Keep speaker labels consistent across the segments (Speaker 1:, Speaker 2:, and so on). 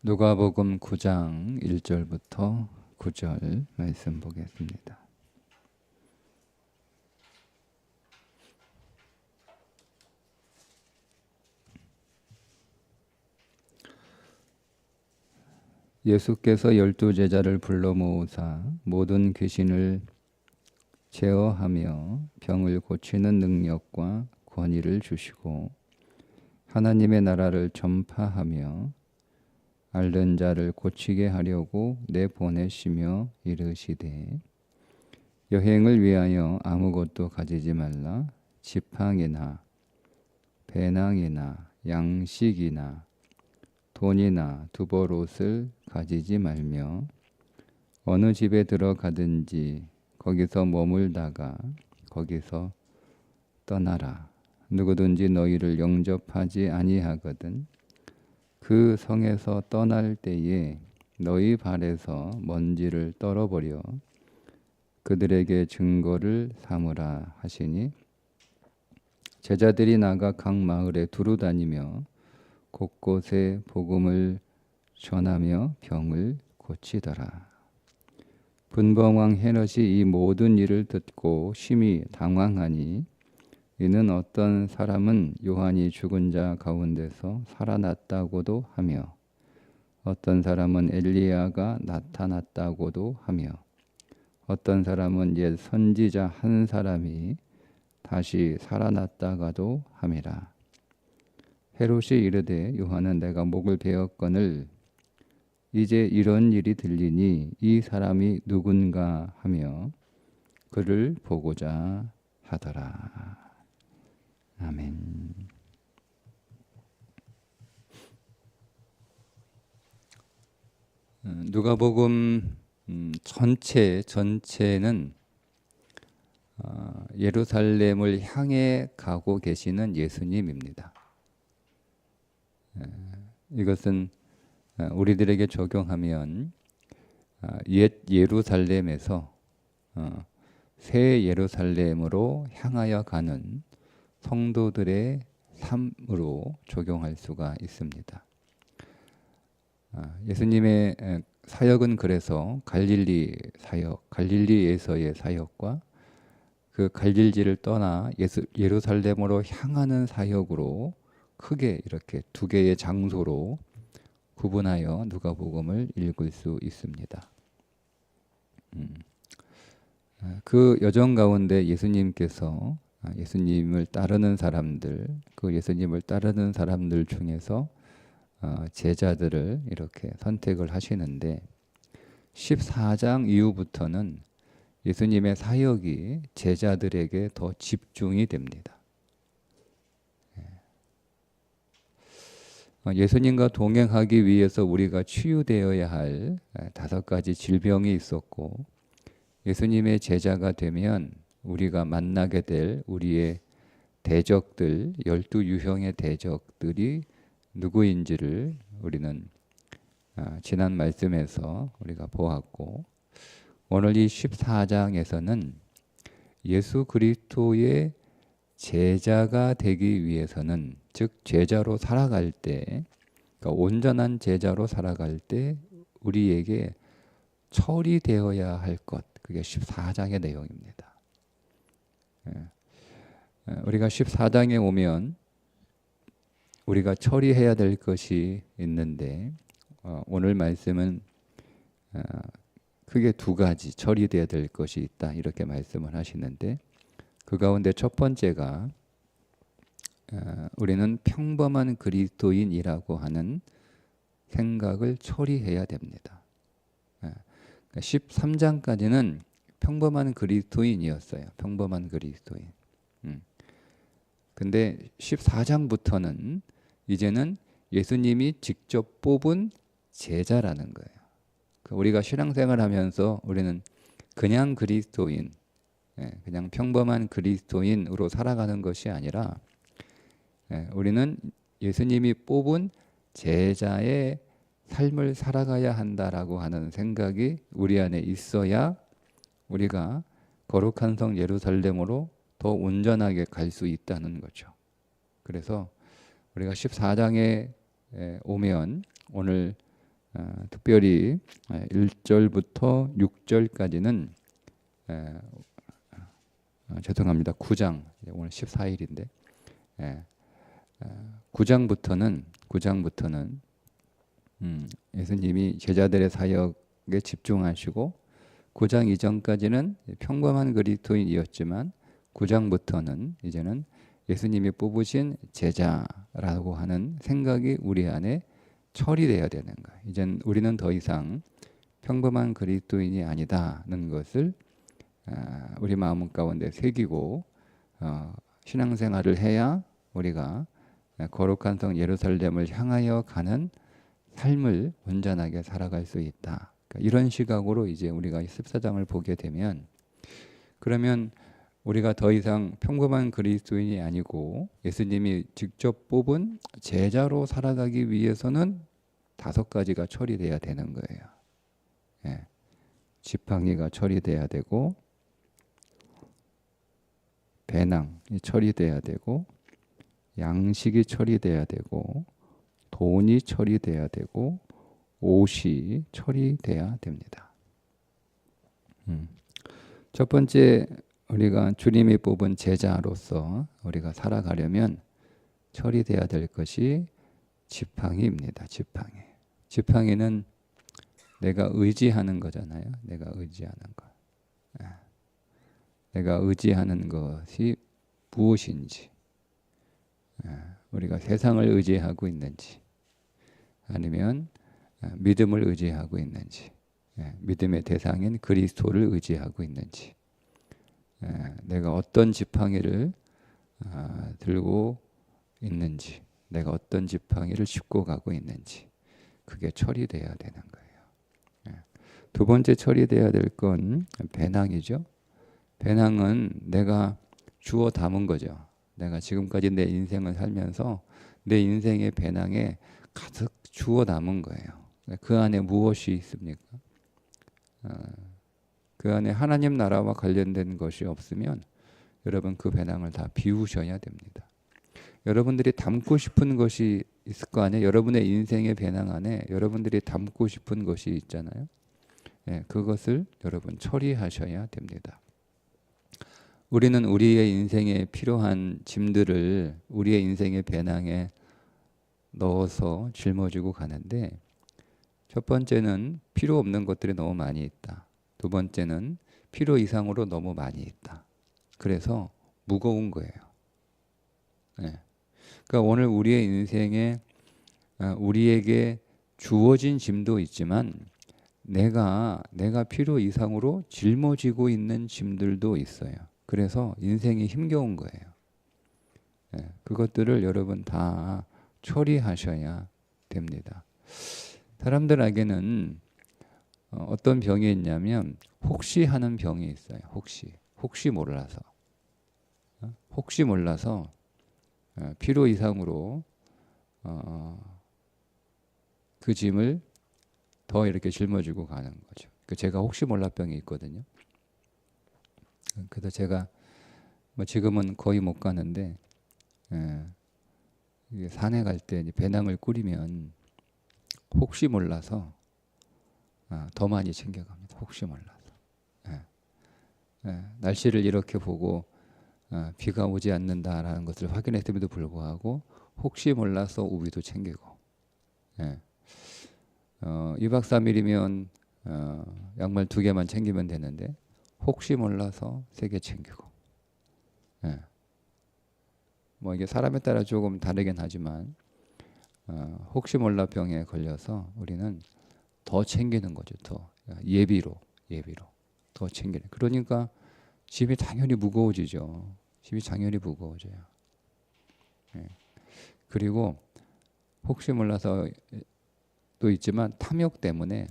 Speaker 1: 누가복음 9장 1절부터 9절 말씀 보겠습니다. 예수께서 12제자를 불러 모으사 모든 귀신을 제어하며 병을 고치는 능력과 권위를 주시고 하나님의 나라를 전파하며 앓는 자를 고치게 하려고 내보내시며 이르시되 여행을 위하여 아무것도 가지지 말라. 지팡이나 배낭이나 양식이나 돈이나 두벌옷을 가지지 말며 어느 집에 들어가든지 거기서 머물다가 거기서 떠나라. 누구든지 너희를 영접하지 아니하거든 그 성에서 떠날 때에 너희 발에서 먼지를 떨어버려 그들에게 증거를 삼으라 하시니 제자들이 나가 각 마을에 두루 다니며 곳곳에 복음을 전하며 병을 고치더라. 분봉왕 헤롯이 이 모든 일을 듣고 심히 당황하니 이는 어떤 사람은 요한이 죽은 자 가운데서 살아났다고도 하며 어떤 사람은 엘리야가 나타났다고도 하며 어떤 사람은 옛 선지자 한 사람이 다시 살아났다가도 함이라. 헤롯이 이르되 요한은 내가 목을 베었거늘 이제 이런 일이 들리니 이 사람이 누군가 하며 그를 보고자 하더라. 아멘. 누가복음 전체는 예루살렘을 향해 가고 계시는 예수님입니다. 이것은 우리들에게 적용하면 옛 예루살렘에서 새 예루살렘으로 향하여 가는 성도들의 삶으로 적용할 수가 있습니다. 예수님의 사역은 그래서 갈릴리 사역, 갈릴리에서의 사역과 그 갈릴리를 떠나 예루살렘으로 향하는 사역으로 크게 이렇게 두 개의 장소로 구분하여 누가복음을 읽을 수 있습니다. 그 여정 가운데 예수님께서 예수님을 따르는 사람들, 그 예수님을 따르는 사람들 중에서 제자들을 이렇게 선택을 하시는데 14장 이후부터는 예수님의 사역이 제자들에게 더 집중이 됩니다. 예수님과 동행하기 위해서 우리가 치유되어야 할 5가지 질병이 있었고 예수님의 제자가 되면 우리가 만나게 될 우리의 대적들, 12유형의 대적들이 누구인지를 우리는 지난 말씀에서 우리가 보았고 오늘 이 14장에서는 예수 그리스도의 제자가 되기 위해서는 즉 제자로 살아갈 때 그러니까 온전한 제자로 살아갈 때 우리에게 처리되어야 할 것 그게 14장의 내용입니다. 우리가 14장에 오면 우리가 처리해야 될 것이 있는데 오늘 말씀은 크게 2가지 처리되어야 될 것이 있다 이렇게 말씀을 하시는데 그 가운데 첫 번째가 우리는 평범한 그리스도인이라고 하는 생각을 처리해야 됩니다. 13장까지는 평범한 그리스도인이었어요. 평범한 그리스도인. 근데 14장부터는 이제는 예수님이 직접 뽑은 제자라는 거예요. 우리가 신앙생활 하면서 우리는 그냥 그리스도인, 그냥 평범한 그리스도인으로 살아가는 것이 아니라 우리는 예수님이 뽑은 제자의 삶을 살아가야 한다라고 하는 생각이 우리 안에 있어야 우리가 거룩한 성 예루살렘으로 더 온전하게 갈 수 있다는 거죠. 그래서 우리가 14장에 오면 오늘 특별히 1절부터 6절까지는 죄송합니다. 9장 오늘 14일인데 9장부터는 예수님이 제자들의 사역에 집중하시고 9장 이전까지는 평범한 그리스도인이었지만 9장부터는 이제는 예수님이 뽑으신 제자라고 하는 생각이 우리 안에 처리되어야 되는 거예요. 이젠 우리는 더 이상 평범한 그리스도인이 아니다는 것을 우리 마음 가운데 새기고 신앙생활을 해야 우리가 거룩한 성 예루살렘을 향하여 가는 삶을 온전하게 살아갈 수 있다. 그러니까 이런 시각으로 이제 우리가 14장을 보게 되면, 그러면 우리가 더 이상 평범한 그리스도인이 아니고 예수님이 직접 뽑은 제자로 살아가기 위해서는 5가지가 처리돼야 되는 거예요. 지팡이가 처리돼야 되고, 배낭이 처리돼야 되고, 양식이 처리돼야 되고, 돈이 처리돼야 되고, 옷이 처리돼야 됩니다. 첫 번째, 우리가 주님이 뽑은 제자로서 우리가 살아가려면 처리돼야 될 것이 지팡이입니다. 지팡이는 내가 의지하는 거잖아요. 내가 의지하는 것. 내가 의지하는 것이 무엇인지, 우리가 세상을 의지하고 있는지, 아니면 믿음을 의지하고 있는지, 믿음의 대상인 그리스도를 의지하고 있는지, 내가 어떤 지팡이를 들고 있는지, 내가 어떤 지팡이를 짚고 가고 있는지, 그게 처리돼야 되는 거예요. 두 번째 처리돼야 될 건 배낭이죠. 배낭은 내가 주워 담은 거죠. 내가 지금까지 내 인생을 살면서 내 인생의 배낭에 가득 주워 담은 거예요. 그 안에 무엇이 있습니까? 그 안에 하나님 나라와 관련된 것이 없으면 여러분 그 배낭을 다 비우셔야 됩니다. 여러분들이 담고 싶은 것이 있을 거 아니에요. 여러분의 인생의 배낭 안에 여러분들이 담고 싶은 것이 있잖아요. 그것을 여러분 처리하셔야 됩니다. 우리는 우리의 인생에 필요한 짐들을 우리의 인생의 배낭에 넣어서 짊어지고 가는데, 첫 번째는 필요 없는 것들이 너무 많이 있다. 두 번째는 필요 이상으로 너무 많이 있다. 그래서 무거운 거예요. 그러니까 오늘 우리의 인생에 우리에게 주어진 짐도 있지만 내가 필요 이상으로 짊어지고 있는 짐들도 있어요. 그래서 인생이 힘겨운 거예요. 그것들을 여러분 다 처리하셔야 됩니다. 사람들에게는 어떤 병이 있냐면 혹시 하는 병이 있어요. 혹시 몰라서 필요 이상으로 그 짐을 더 이렇게 짊어지고 가는 거죠. 제가 혹시 몰라병이 있거든요. 그래서 제가 지금은 거의 못 가는데 산에 갈 때 배낭을 꾸리면 혹시 몰라서 더 많이 챙겨갑니다. 혹시 몰라서. 날씨를 이렇게 보고 비가 오지 않는다라는 것을 확인했음에도 불구하고 혹시 몰라서 우비도 챙기고, 2박 3일이면 양말 2개만 챙기면 되는데 혹시 몰라서 3개 챙기고, 이게 사람에 따라 조금 다르긴 하지만 혹시 몰라 병에 걸려서 우리는 더 챙기는 거죠. 더 예비로 더 챙기는. 그러니까 짐이 당연히 무거워지죠. 그리고 혹시 몰라서 또 있지만 탐욕 때문에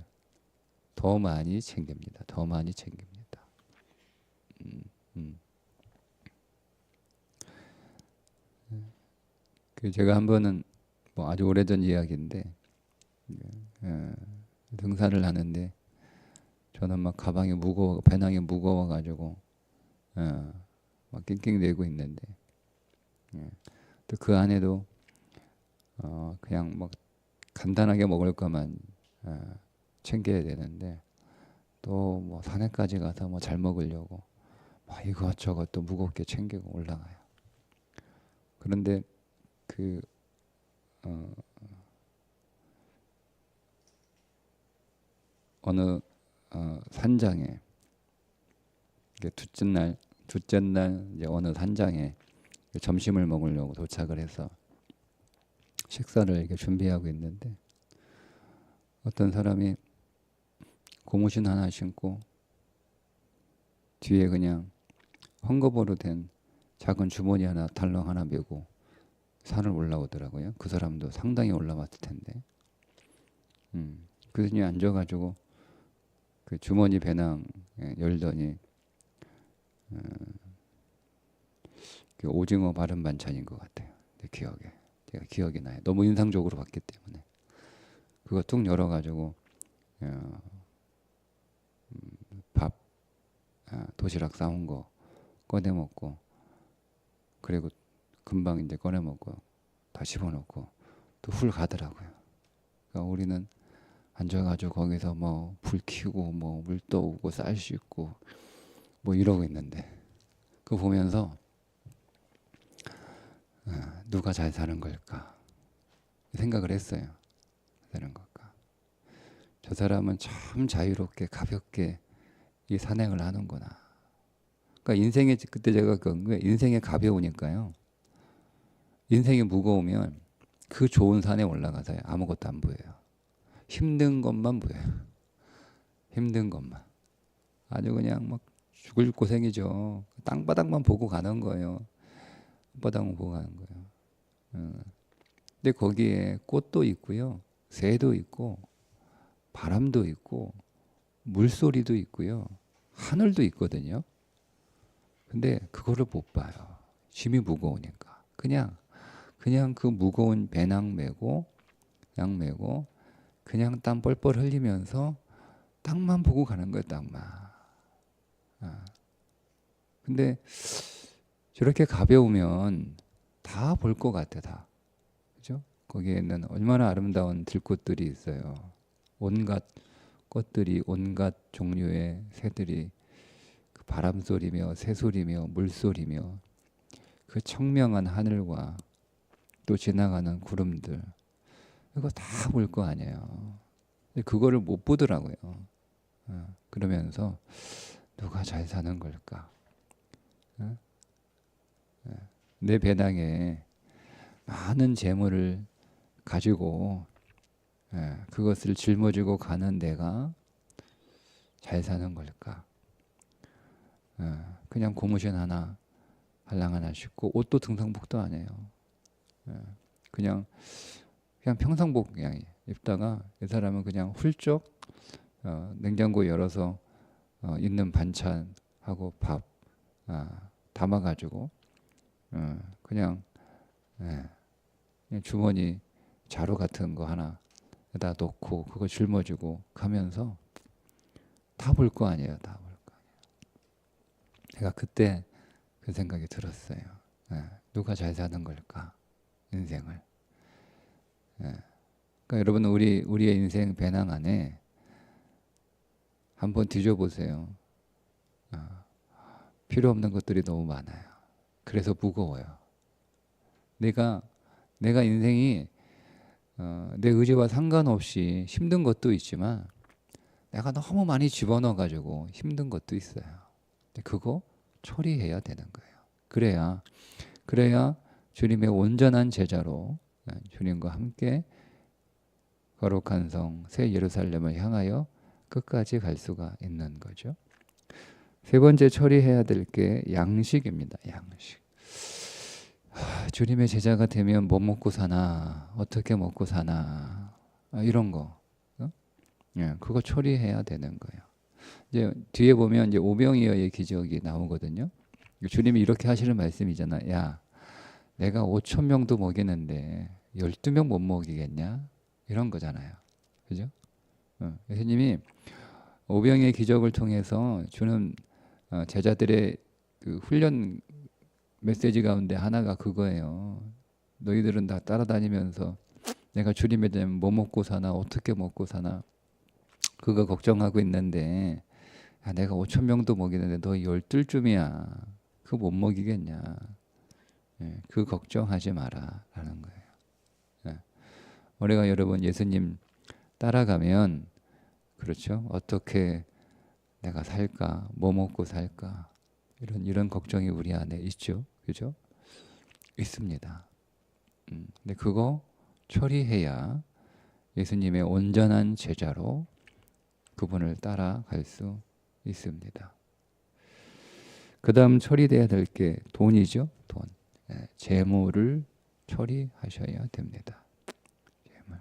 Speaker 1: 더 많이 챙깁니다. 제가 한 번은 아주 오래전 이야기인데 등산을 하는데 저는 막 가방이 배낭이 무거워가지고 막 낑낑대고 있는데 또 그 안에도 그냥 막 간단하게 먹을 것만 챙겨야 되는데 또 뭐 산에까지 가서 뭐 잘 먹으려고 막 이것저것 또 무겁게 챙기고 올라가요. 그런데 그 어느 산장에 둘째 날 이제 어느 산장에 점심을 먹으려고 도착을 해서 식사를 이렇게 준비하고 있는데 어떤 사람이 고무신 하나 신고 뒤에 그냥 헝겊으로 된 작은 주머니 하나 달랑 하나 메고 산을 올라오더라고요. 그 사람도 상당히 올라왔을 텐데 그 분이 앉아가지고 그 주머니 배낭 열더니 그 오징어 바른 반찬인 것 같아요. 내 기억에 제가 기억이 나요. 너무 인상적으로 봤기 때문에 그거 뚝 열어가지고 밥 도시락 싸온 거 꺼내 먹고 그리고 금방 이제 꺼내 먹고 다 집어넣고 또 훌 가더라고요. 그러니까 우리는 앉아가지고 거기서 뭐 불 켜고 뭐 물 떠오고 쌀 씻고 뭐 이러고 있는데 그거 보면서 누가 잘 사는 걸까 생각을 했어요. 사는 걸까? 저 사람은 참 자유롭게 가볍게 이 산행을 하는구나. 그러니까 인생에 그때 제가 그 인생이 가벼우니까요. 인생이 무거우면 그 좋은 산에 올라가서요 아무것도 안 보여요. 힘든 것만 보여요. 힘든 것만. 아주 그냥 막 죽을 고생이죠. 땅바닥만 보고 가는 거예요. 땅바닥만 보고 가는 거예요. 근데 거기에 꽃도 있고요. 새도 있고 바람도 있고 물소리도 있고요. 하늘도 있거든요. 근데 그거를 못 봐요. 짐이 무거우니까. 그냥 그 무거운 배낭 메고 양 메고 그냥 땀 뻘뻘 흘리면서 땅만 보고 가는 거예요. 땅만. 근데 저렇게 가벼우면 다 볼 것 같아. 다. 그죠? 거기에는 얼마나 아름다운 들꽃들이 있어요. 온갖 꽃들이 온갖 종류의 새들이 그 바람소리며 새소리며 물소리며 그 청명한 하늘과 또 지나가는 구름들 이거 다 볼 거 아니에요. 그거를 못 보더라고요. 그러면서 누가 잘 사는 걸까? 내 배낭에 많은 재물을 가지고 그것을 짊어지고 가는 내가 잘 사는 걸까? 그냥 고무신 하나 한랑 하나 신고 옷도 등산복도 안 해요. 그냥 평상복 그냥 입다가 이 사람은 그냥 훌쩍 냉장고 열어서 있는 반찬하고 밥 담아가지고 그냥 주머니 자루 같은 거 하나에다 놓고 그거 짊어지고 가면서 다 볼 거 아니에요. 다 볼 거 아니에요. 제가 그때 그 생각이 들었어요. 누가 잘 사는 걸까? 인생을. 그러니까 여러분 우리의 인생 배낭 안에 한번 뒤져보세요. 필요 없는 것들이 너무 많아요. 그래서 무거워요. 내가 인생이 내 의지와 상관없이 힘든 것도 있지만 내가 너무 많이 집어넣어 가지고 힘든 것도 있어요. 근데 그거 처리해야 되는 거예요. 그래야 주님의 온전한 제자로 주님과 함께 거룩한 성 새 예루살렘을 향하여 끝까지 갈 수가 있는 거죠. 세 번째 처리해야 될 게 양식입니다. 양식. 주님의 제자가 되면 뭐 먹고 사나, 어떻게 먹고 사나, 이런 거. 그거 처리해야 되는 거예요. 이제 뒤에 보면 이제 오병이어의 기적이 나오거든요. 주님이 이렇게 하시는 말씀이잖아. 야, 내가 5,000명도 먹이는데 12명 못 먹이겠냐? 이런 거잖아요. 그죠? 예수님이 오병이의 기적을 통해서 주는 제자들의 그 훈련 메시지 가운데 하나가 그거예요. 너희들은 다 따라다니면서 내가 주님에 대한 뭐 먹고 사나 어떻게 먹고 사나 그거 걱정하고 있는데 내가 5천 명도 먹이는데 너 12쯤이야. 그거 못 먹이겠냐. 예, 그 걱정하지 마라 라는 거예요. 예. 우리가 여러분 예수님 따라가면 그렇죠. 어떻게 내가 살까? 뭐 먹고 살까? 이런 걱정이 우리 안에 있죠. 그죠? 있습니다. 근데 그거 처리해야 예수님의 온전한 제자로 그분을 따라갈 수 있습니다. 그 다음 처리돼야 될 게 돈이죠. 돈. 재물을 처리하셔야 됩니다. 재물.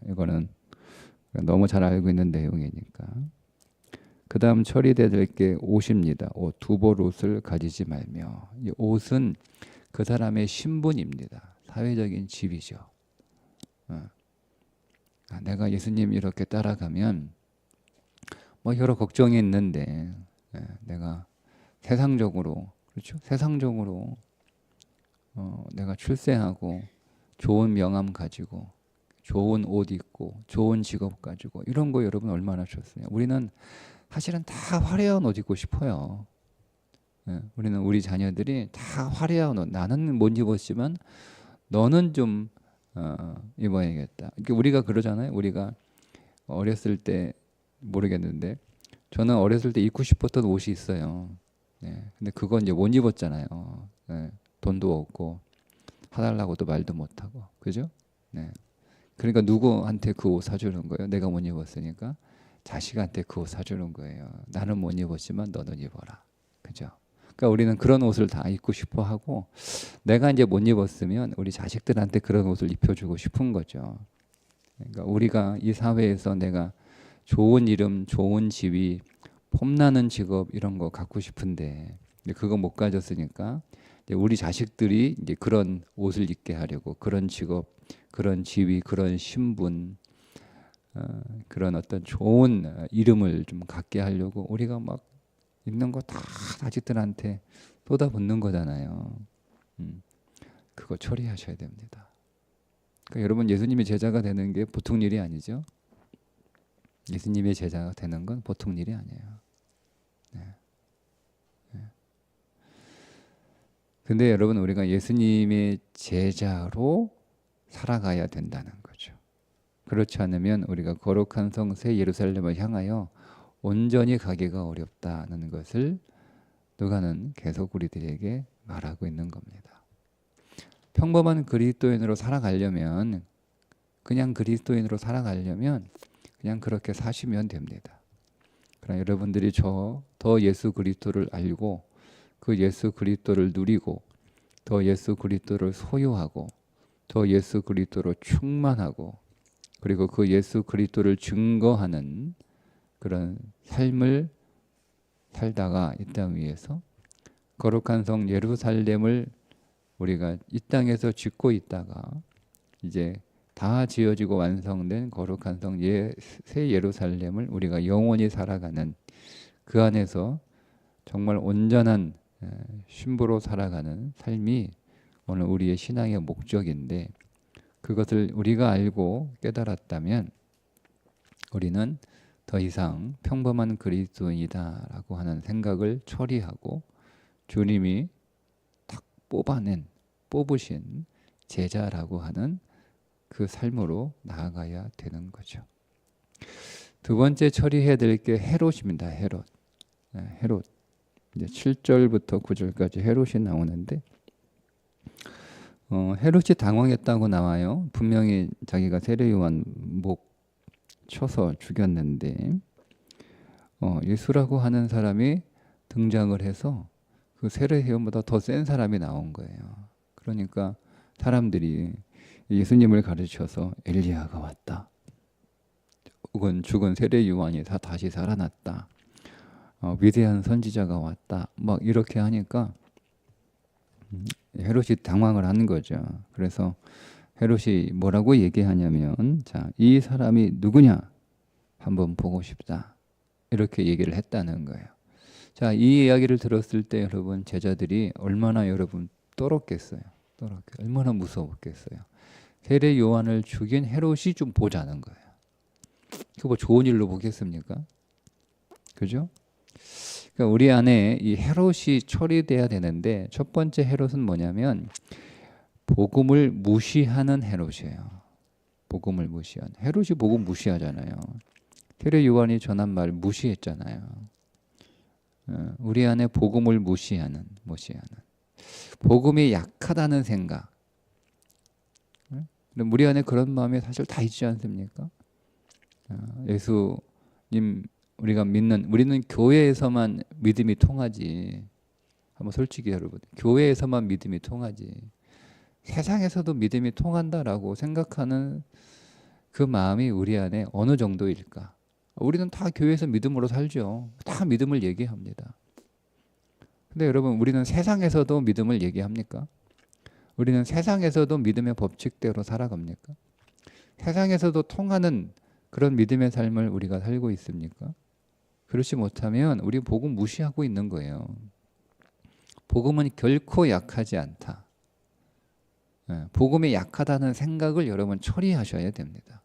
Speaker 1: 이거는 너무 잘 알고 있는 내용이니까. 그 다음 처리돼야 될 게 옷입니다. 옷, 두벌 옷을 가지지 말며. 이 옷은 그 사람의 신분입니다. 사회적인 지위죠. 내가 예수님 이렇게 따라가면 뭐 여러 걱정이 있는데 내가 세상적으로 그렇죠? 세상적으로 내가 출세하고 좋은 명함 가지고 좋은 옷 입고 좋은 직업 가지고 이런 거 여러분 얼마나 좋으냐. 우리는 사실은 다 화려한 옷 입고 싶어요. 우리는 우리 자녀들이 다 화려한 옷. 나는 못 입었지만 너는 좀 입어야겠다. 우리가 그러잖아요. 우리가 어렸을 때 모르겠는데 저는 어렸을 때 입고 싶었던 옷이 있어요. 근데 그건 이제 못 입었잖아요. 돈도 없고 사달라고도 말도 못하고 그죠? 그러니까 누구한테 그 옷 사주는 거예요? 내가 못 입었으니까 자식한테 그 옷 사주는 거예요. 나는 못 입었지만 너는 입어라. 그죠? 그러니까 우리는 그런 옷을 다 입고 싶어 하고 내가 이제 못 입었으면 우리 자식들한테 그런 옷을 입혀주고 싶은 거죠. 그러니까 우리가 이 사회에서 내가 좋은 이름, 좋은 지위, 폼나는 직업 이런 거 갖고 싶은데 그거 못 가졌으니까 이제 우리 자식들이 이제 그런 옷을 입게 하려고 그런 직업, 그런 지위, 그런 신분, 그런 어떤 좋은 이름을 좀 갖게 하려고 우리가 막 있는 거 다 자식들한테 쏟아붓는 거잖아요. 그거 처리하셔야 됩니다. 그러니까 여러분 예수님의 제자가 되는 게 보통 일이 아니죠. 예수님의 제자가 되는 건 보통 일이 아니에요. 근데 여러분 우리가 예수님의 제자로 살아가야 된다는 거죠. 그렇지 않으면 우리가 거룩한 성 새 예루살렘을 향하여 온전히 가기가 어렵다는 것을 누가는 계속 우리들에게 말하고 있는 겁니다. 평범한 그리스도인으로 살아가려면 그냥 그리스도인으로 살아가려면 그냥 그렇게 사시면 됩니다. 그러나 여러분들이 더 예수 그리스도를 알고 그 예수 그리스도를 누리고 더 예수 그리스도를 소유하고 더 예수 그리스도로 충만하고 그리고 그 예수 그리스도를 증거하는 그런 삶을 살다가 이 땅 위에서 거룩한 성 예루살렘을 우리가 이 땅에서 짓고 있다가 이제 다 지어지고 완성된 거룩한 성 새 예루살렘을 우리가 영원히 살아가는 그 안에서 정말 온전한 신부로 살아가는 삶이 오늘 우리의 신앙의 목적인데 그것을 우리가 알고 깨달았다면 우리는 더 이상 평범한 그리스도인이다라고 하는 생각을 처리하고 주님이 딱 뽑으신 제자라고 하는 그 삶으로 나아가야 되는 거죠. 두 번째 처리해야 될 게 헤롯입니다. 헤롯. 헤롯. 이제 7절부터 9절까지 헤롯이 나오는데 헤롯이 당황했다고 나와요. 분명히 자기가 세례 요한 목 쳐서 죽였는데 예수라고 하는 사람이 등장을 해서 그 세례 요한보다 더 센 사람이 나온 거예요. 그러니까 사람들이 예수님을 가르쳐서 엘리야가 왔다. 혹은 죽은 세례 요한이 다 다시 살아났다. 위대한 선지자가 왔다. 막 이렇게 하니까 헤롯이 당황을 하는 거죠. 그래서 헤롯이 뭐라고 얘기하냐면 자, 이 사람이 누구냐? 한번 보고 싶다. 이렇게 얘기를 했다는 거예요. 자, 이 이야기를 들었을 때 여러분 제자들이 얼마나 여러분 떨었겠어요. 얼마나 무서웠겠어요. 세례 요한을 죽인 헤롯이 좀 보자는 거예요. 그거 뭐 좋은 일로 보겠습니까? 그죠? 그러니까 우리 안에 이 헤롯이 처리돼야 되는데 첫 번째 헤롯은 뭐냐면 복음을 무시하는 헤롯이에요. 복음을 무시하는. 헤롯이 복음 무시하잖아요. 세례 요한이 전한 말 무시했잖아요. 우리 안에 복음을 무시하는. 복음이 약하다는 생각. 우리 안에 그런 마음이 사실 다 있지 않습니까? 예수님 우리가 믿는, 우리는 교회에서만 믿음이 통하지. 한번 솔직히 여러분, 교회에서만 믿음이 통하지. 세상에서도 믿음이 통한다라고 생각하는 그 마음이 우리 안에 어느 정도일까? 우리는 다 교회에서 믿음으로 살죠. 다 믿음을 얘기합니다. 근데 여러분, 우리는 세상에서도 믿음을 얘기합니까? 우리는 세상에서도 믿음의 법칙대로 살아갑니까? 세상에서도 통하는 그런 믿음의 삶을 우리가 살고 있습니까? 그렇지 못하면 우리 복음 무시하고 있는 거예요. 복음은 결코 약하지 않다. 복음이 약하다는 생각을 여러분 처리하셔야 됩니다.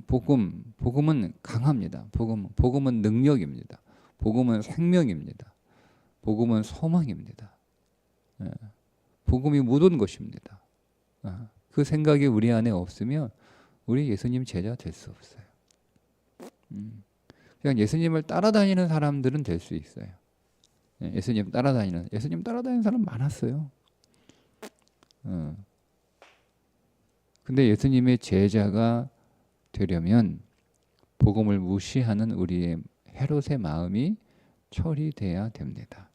Speaker 1: 복음은 강합니다. 복음은 능력입니다. 복음은 생명입니다. 복음은 소망입니다. 복음이 모든 것입니다. 그 생각이 우리 안에 없으면 우리 예수님 제자 될 수 없어요. 그냥 예수님을 따라다니는 사람들은 될 수 있어요. 예수님 따라다니는 사람 많았어요. 근데 예수님의 제자가 되려면 복음을 무시하는 우리의 헤롯의 마음이 처리돼야 됩니다.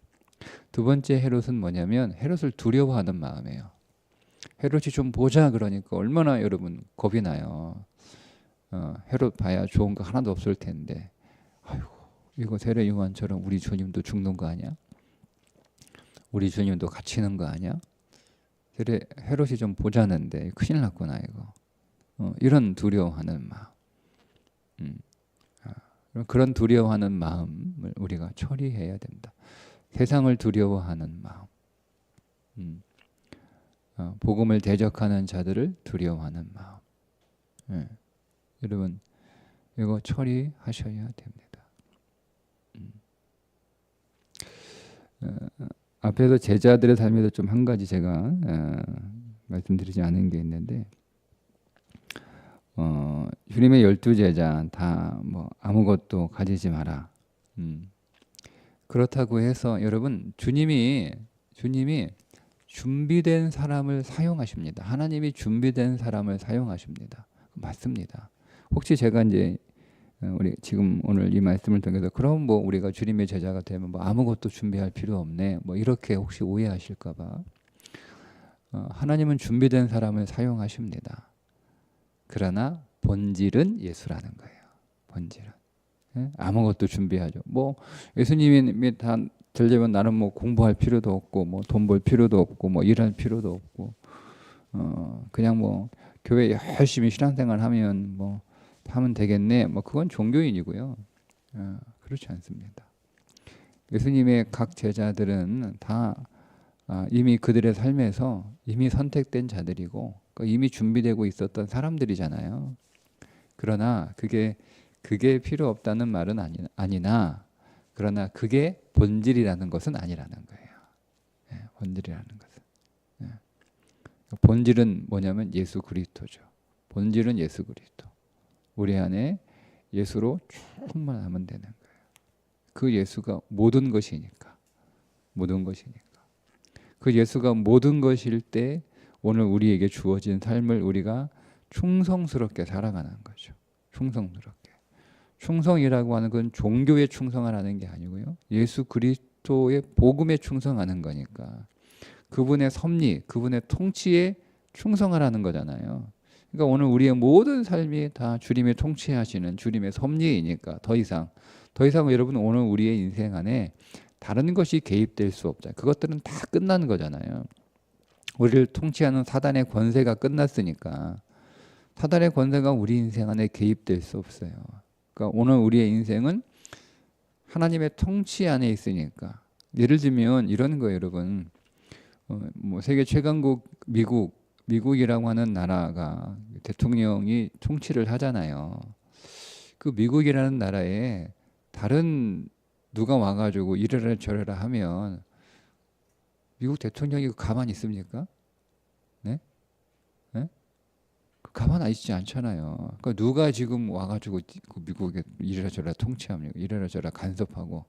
Speaker 1: 두 번째 헤롯은 뭐냐면 헤롯을 두려워하는 마음이에요. 헤롯이 좀 보자 그러니까 얼마나 여러분 겁이 나요. 헤롯 봐야 좋은 거 하나도 없을 텐데, 아이고 이거 세례 요한처럼 우리 주님도 죽는 거 아니야? 우리 주님도 갇히는 거 아니야? 헤롯이 좀 보자는데 큰일 났구나 이거. 이런 두려워하는 마음. 그런 두려워하는 마음을 우리가 처리해야 된다. 세상을 두려워하는 마음. 복음을 대적하는 자들을 두려워하는 마음. 여러분 이거 처리하셔야 됩니다. 앞에서 제자들의 삶에서 좀 한 가지 제가 말씀드리지 않은 게 있는데, 주님의 12제자 다 뭐 아무것도 가지지 마라. 그렇다고 해서 여러분 주님이 준비된 사람을 사용하십니다. 하나님이 준비된 사람을 사용하십니다. 맞습니다. 혹시 제가 이제 우리 지금 오늘 이 말씀을 통해서 그럼 뭐 우리가 주님의 제자가 되면 뭐 아무것도 준비할 필요 없네 뭐 이렇게 혹시 오해하실까봐, 하나님은 준비된 사람을 사용하십니다. 그러나 본질은 예수라는 거예요. 본질은. 아무것도 준비하죠. 뭐 예수님이 다 되려면 나는 뭐 공부할 필요도 없고 뭐 돈 벌 필요도 없고 뭐 일할 필요도 없고 그냥 뭐 교회 열심히 신앙생활 하면 뭐 하면 되겠네. 뭐 그건 종교인이고요. 그렇지 않습니다. 예수님의 각 제자들은 다 이미 그들의 삶에서 이미 선택된 자들이고 이미 준비되고 있었던 사람들이잖아요. 그러나 그게 필요 없다는 말은 아니나 그러나 그게 본질이라는 것은 아니라는 거예요. 본질이라는 것은. 본질은 뭐냐면 예수 그리스도죠. 본질은 예수 그리스도. 우리 안에 예수로 충만하면 되는 거예요. 그 예수가 모든 것이니까. 그 예수가 모든 것일 때 오늘 우리에게 주어진 삶을 우리가 충성스럽게 살아가는 거죠. 충성이라고 하는 건 종교에 충성하라는 게 아니고요. 예수 그리스도의 복음에 충성하는 거니까. 그분의 섭리, 그분의 통치에 충성하라는 거잖아요. 그러니까 오늘 우리의 모든 삶이 다 주님의 통치하시는 주님의 섭리이니까 더 이상 여러분 오늘 우리의 인생 안에 다른 것이 개입될 수 없잖아요. 그것들은 다 끝난 거잖아요. 우리를 통치하는 사단의 권세가 끝났으니까 사단의 권세가 우리 인생 안에 개입될 수 없어요. 그러니까 오늘 우리의 인생은 하나님의 통치 안에 있으니까. 예를 들면 이런 거예요, 여러분. 뭐 세계 최강국 미국 미국이라고 하는 나라가 대통령이 통치를 하잖아요. 그 미국이라는 나라에 다른 누가 와가지고 이래라 저래라 하면 미국 대통령이 가만히 있습니까? 네? 네? 가만 안 있지 않잖아요. 그러니까 누가 지금 와가지고 그 미국에 이래라 저래라 통치합니까? 이래라 저래라 간섭하고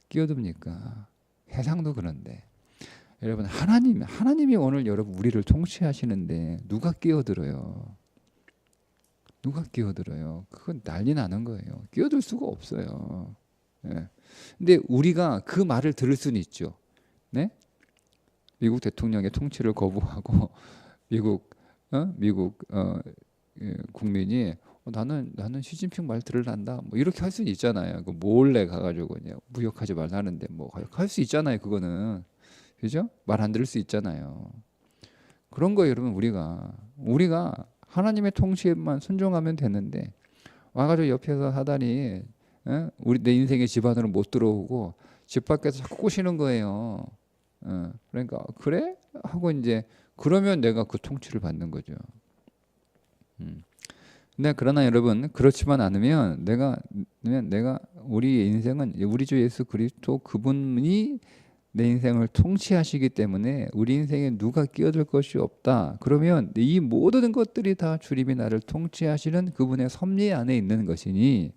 Speaker 1: 끼어듭니까? 세상도 그런데 여러분 하나님이 오늘 여러분 우리를 통치하시는데 누가 끼어들어요? 누가 끼어들어요? 그건 난리 나는 거예요. 끼어들 수가 없어요. 예. 근데 우리가 그 말을 들을 수는 있죠. 네? 미국 대통령의 통치를 거부하고 미국 국민이 나는 시진핑 말 들으란다. 뭐 이렇게 할 수는 있잖아요. 그 몰래 가가지고 그냥 무역하지 말라는데 뭐 할 수 있잖아요. 그거는 그죠? 말 안 들을 수 있잖아요. 그런 거 여러분 우리가 하나님의 통치에만 순종하면 되는데 와가지고 옆에서 하다니 우리 내 인생의 집 안으로 못 들어오고 집 밖에서 자꾸 꼬시는 거예요. 그러니까 그래? 하고 이제 그러면 내가 그 통치를 받는 거죠. 근데 그러나 여러분 그렇지만 않으면 내가 우리의 인생은 우리 주 예수 그리스도 그분이 내 인생을 통치하시기 때문에 우리 인생에 누가 끼어들 것이 없다. 그러면 이 모든 것들이 다 주님이 나를 통치하시는 그분의 섭리 안에 있는 것이니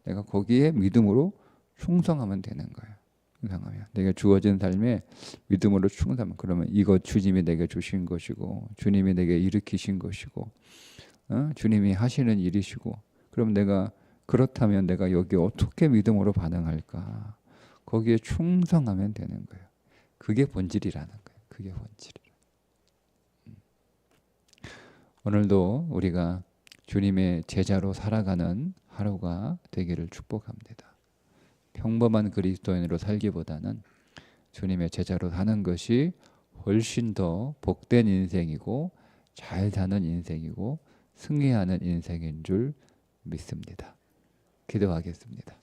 Speaker 1: 내가 거기에 믿음으로 충성하면 되는 거예요. 충성하면 내가 주어진 삶에 믿음으로 충성하면 그러면 이것 주님이 내게 주신 것이고 주님이 내게 일으키신 것이고 주님이 하시는 일이시고 그럼 내가 그렇다면 내가 여기 어떻게 믿음으로 반응할까? 거기에 충성하면 되는 거예요. 그게 본질이라는 거예요. 그게 본질이에요. 오늘도 우리가 주님의 제자로 살아가는 하루가 되기를 축복합니다. 평범한 그리스도인으로 살기보다는 주님의 제자로 사는 것이 훨씬 더 복된 인생이고 잘 사는 인생이고 승리하는 인생인 줄 믿습니다. 기도하겠습니다.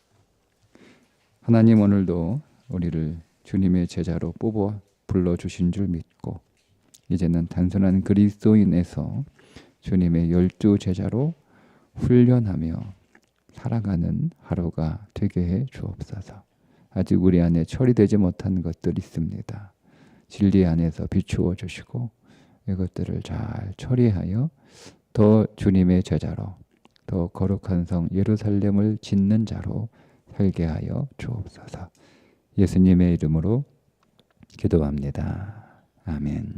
Speaker 1: 하나님 오늘도 우리를 주님의 제자로 뽑아 불러주신 줄 믿고 이제는 단순한 그리스도인에서 주님의 12 제자로 훈련하며 살아가는 하루가 되게 해 주옵소서. 아직 우리 안에 처리되지 못한 것들 있습니다. 진리 안에서 비추어 주시고 이것들을 잘 처리하여 더 주님의 제자로 더 거룩한 성 예루살렘을 짓는 자로 살게 하여 주옵소서. 예수님의 이름으로 기도합니다. 아멘.